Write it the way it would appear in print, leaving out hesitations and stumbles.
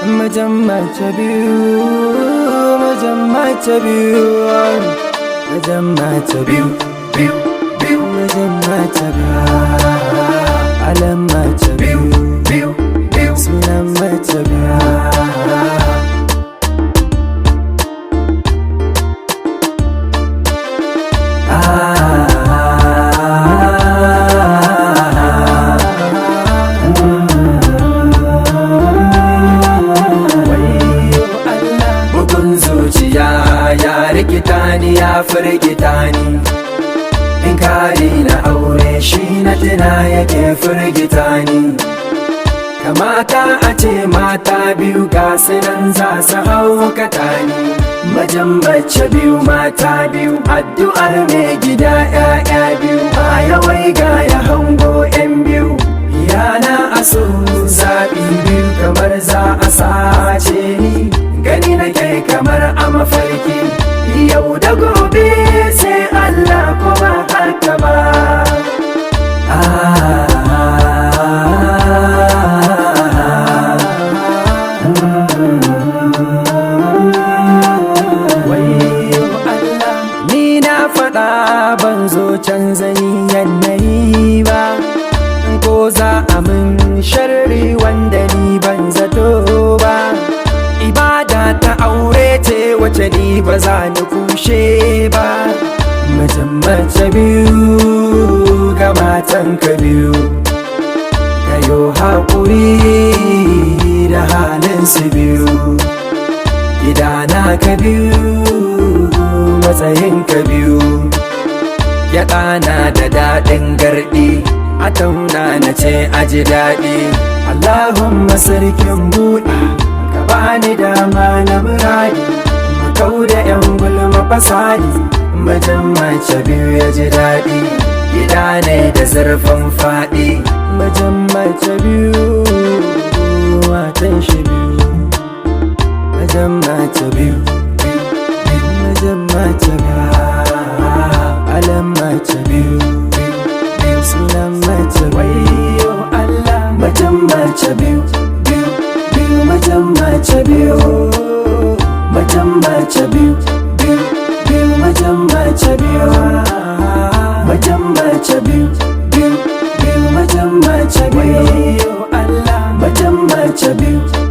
mace biyu, mace biyu, mace biyu, biyu, biyu, mace biyu, alam mace biyu, biyu, biyu, sunan mace biyu. Ya rikita ni ya firgita ni, in kari na aure shi na tuna yake firgita ni. Kamata a ce mata biyu ga sunan za su haukata ni. Mace biyu mata biyu, addu'ar mai gida ‘ya'ya biyu. Baya wai ga ya hango ‘yan biyu, yana aso zaɓi biyu kamar za a sace ni. Gani nake kamar a mafarki, yau da gobe sai Allah ko ba haka ba. Ni na faɗa ban zo canza yanayi ba, ko za a min sharri wanda ni ban zato ba. Ibada ta aure ce wace ni ba za ni kushe ba. Mace biyu ga matan ka biyu, kayo haƙuri da halin su biyu. Gidana ka biyu, matsayin ka biyu. Gyaɗa na da daɗin garɗi, a tauna na ce aji daɗi. Allahumma sarkin buɗi, bani dama na muradi, makau da yan gulma fasadi. Mace biyu ya ji daɗi, gida ne da zurfin faɗi. Mace biyu, matan shi biyu. Mace biyu, mace biyu, alam mace biyu, sunan mace biyu. Allah mace biyu, mace biyu, mace biyu, biyu, biyu, mace biyu, mace biyu, biyu, biyu, mace biyu. Allah mace biyu.